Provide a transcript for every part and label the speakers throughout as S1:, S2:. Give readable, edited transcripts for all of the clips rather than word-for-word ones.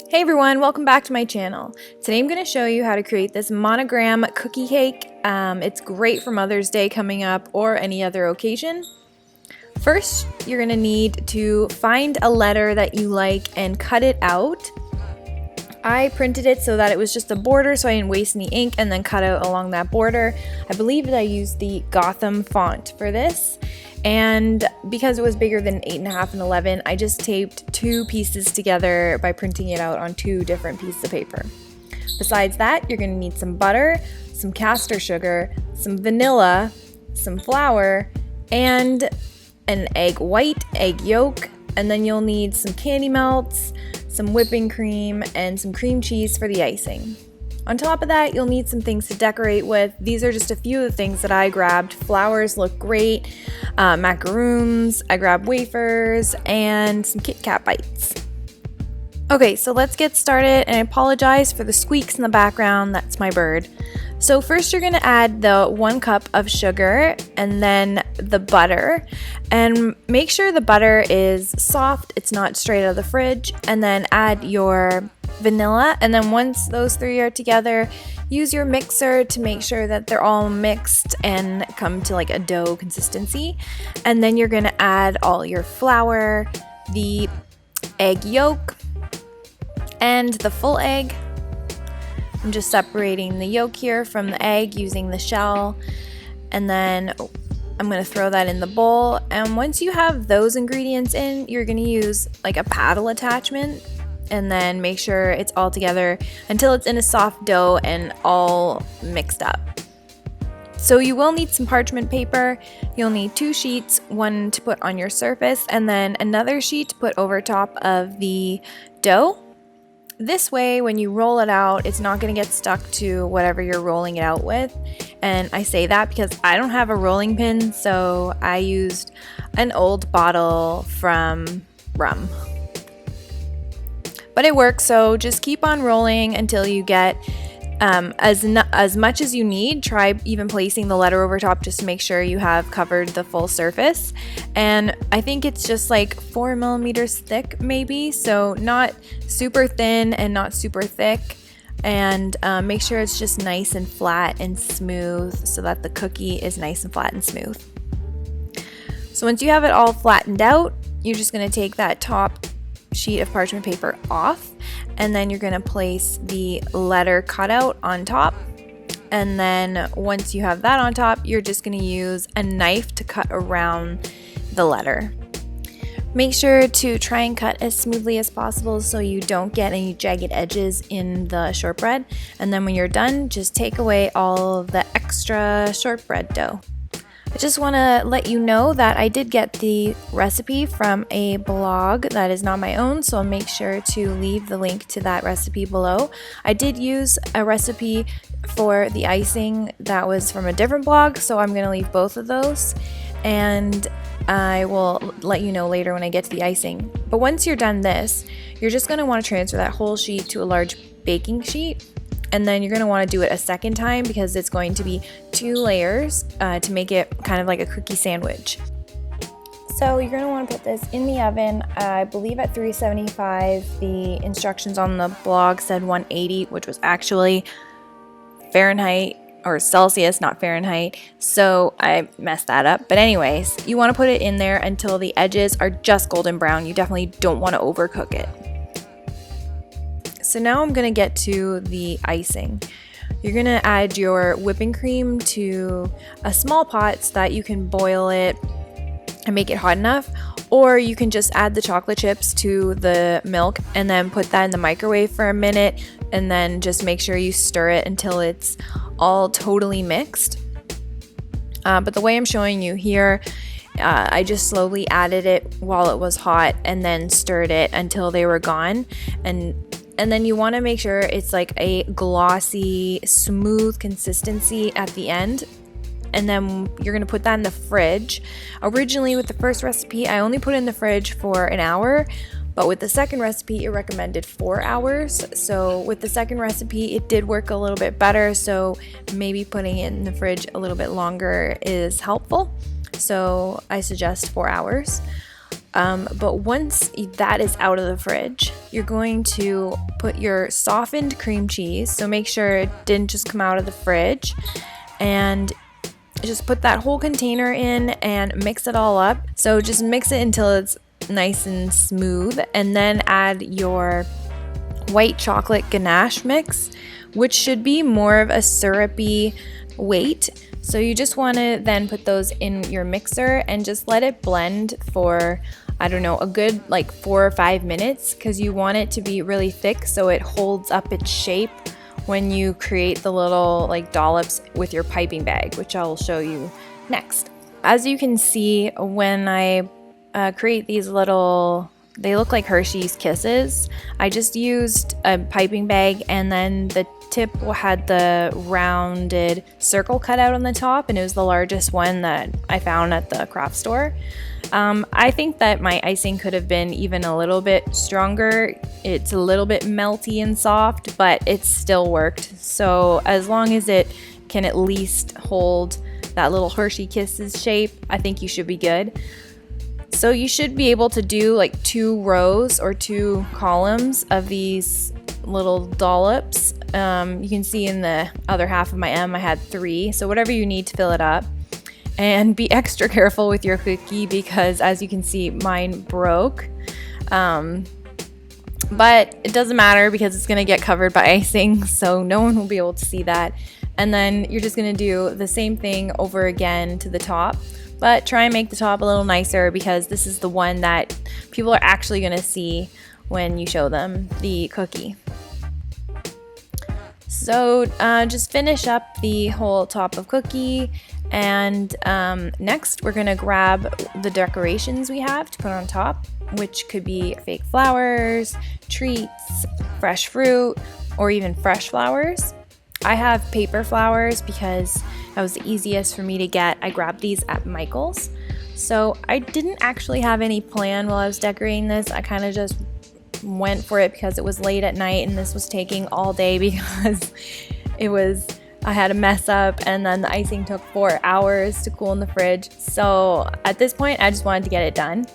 S1: Hey everyone, welcome back to my channel. Today I'm going to show you how to create this monogram cookie cake. It's great for Mother's Day coming up or any other occasion. First, you're going to need to find a letter that you like and cut it out. I printed it so that it was just a border so I didn't waste any ink, and then cut out along that border. I believe that I used the Gotham font for this. And because it was bigger than 8.5 and 11, I just taped two pieces together by printing it out on two different pieces of paper. Besides that, you're going to need some butter, some caster sugar, some vanilla, some flour, and an egg white, egg yolk, and then you'll need some candy melts, some whipping cream, and some cream cheese for the icing. On top of that, you'll need some things to decorate with. These are just a few of the things that I grabbed. Flowers look great, macaroons, I grabbed wafers, and some Kit Kat bites. Okay, so let's get started, and I apologize for the squeaks in the background, that's my bird. So first you're gonna add the 1 cup of sugar and then the butter, and make sure the butter is soft, it's not straight out of the fridge, and then add your vanilla, and then once those three are together, use your mixer to make sure that they're all mixed and come to like a dough consistency. And then you're gonna add all your flour, the egg yolk, and the full egg. I'm just separating the yolk here from the egg using the shell, and then I'm going to throw that in the bowl. And once you have those ingredients in, you're going to use like a paddle attachment, and then make sure it's all together until it's in a soft dough and all mixed up. So you will need some parchment paper. You'll need 2 sheets, one to put on your surface and then another sheet to put over top of the dough. This way, when you roll it out, it's not going to get stuck to whatever you're rolling it out with. And I say that because I don't have a rolling pin, so I used an old bottle from rum. But it works, so just keep on rolling until you get as much as you need. Try even placing the letter over top just to make sure you have covered the full surface. And I think it's just like 4 millimeters thick maybe, so not super thin and not super thick. And make sure it's just nice and flat and smooth so that the cookie is nice and flat and smooth. So once you have it all flattened out, you're just going to take that top sheet of parchment paper off, and then you're going to place the letter cutout on top. And then once you have that on top, you're just going to use a knife to cut around the letter. Make sure to try and cut as smoothly as possible so you don't get any jagged edges in the shortbread. And then when you're done, just take away all the extra shortbread dough. I just want to let you know that I did get the recipe from a blog that is not my own, so I'll make sure to leave the link to that recipe below. I did use a recipe for the icing that was from a different blog, so I'm going to leave both of those, and I will let you know later when I get to the icing. But once you're done this, you're just going to want to transfer that whole sheet to a large baking sheet. And then you're going to want to do it a second time because it's going to be 2 layers to make it kind of like a cookie sandwich. So you're going to want to put this in the oven, I believe at 375. The instructions on the blog said 180, which was actually Fahrenheit or Celsius, not Fahrenheit. So I messed that up. But anyways, you want to put it in there until the edges are just golden brown. You definitely don't want to overcook it. So now I'm going to get to the icing. You're going to add your whipping cream to a small pot so that you can boil it and make it hot enough, or you can just add the chocolate chips to the milk and then put that in the microwave for a minute, and then just make sure you stir it until it's all totally mixed. But the way I'm showing you here, I just slowly added it while it was hot and then stirred it until they were gone. And then you want to make sure it's like a glossy, smooth consistency at the end. And then you're going to put that in the fridge. Originally with the first recipe, I only put it in the fridge for an hour. But with the second recipe, it recommended 4 hours. So with the second recipe, it did work a little bit better. So maybe putting it in the fridge a little bit longer is helpful. So I suggest 4 hours. But once that is out of the fridge, you're going to put your softened cream cheese, so make sure it didn't just come out of the fridge, and just put that whole container in and mix it all up. So just mix it until it's nice and smooth, and then add your white chocolate ganache mix, which should be more of a syrupy weight. So you just want to then put those in your mixer and just let it blend for, I don't know, a good like 4 or 5 minutes, because you want it to be really thick so it holds up its shape when you create the little like dollops with your piping bag, which I'll show you next. As you can see, when I create these little, they look like Hershey's Kisses, I just used a piping bag, and then the tip had the rounded circle cut out on the top, and it was the largest one that I found at the craft store. I think that my icing could have been even a little bit stronger. It's a little bit melty and soft, but it still worked. So as long as it can at least hold that little Hershey Kisses shape, I think you should be good. So you should be able to do like 2 rows or 2 columns of these little dollops. You can see in the other half of my M I had 3, so whatever you need to fill it up. And be extra careful with your cookie, because as you can see, mine broke. But it doesn't matter because it's gonna get covered by icing, so no one will be able to see that. And then you're just gonna do the same thing over again to the top, but try and make the top a little nicer, because this is the one that people are actually gonna see when you show them the cookie. So just finish up the whole top of cookie, and next we're gonna grab the decorations we have to put on top, which could be fake flowers, treats, fresh fruit, or even fresh flowers. I have paper flowers because that was the easiest for me to get. I grabbed these at Michael's. So I didn't actually have any plan while I was decorating this. I kind of just went for it because it was late at night and this was taking all day because I had a mess up, and then the icing took 4 hours to cool in the fridge. So at this point, I just wanted to get it done.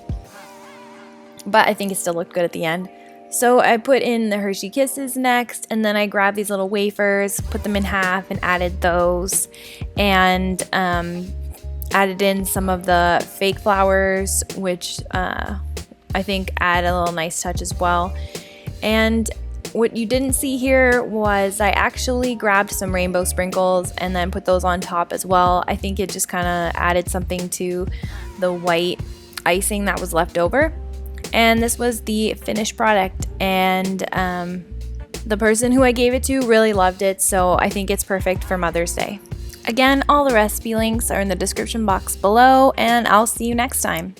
S1: But I think it still looked good at the end. So I put in the Hershey Kisses next, and then I grabbed these little wafers, put them in half, and added those. And added in some of the fake flowers, which I think add a little nice touch as well. And what you didn't see here was I actually grabbed some rainbow sprinkles and then put those on top as well. I think it just kind of added something to the white icing that was left over. And this was the finished product, and the person who I gave it to really loved it, so I think it's perfect for Mother's Day. Again, all the recipe links are in the description box below, and I'll see you next time.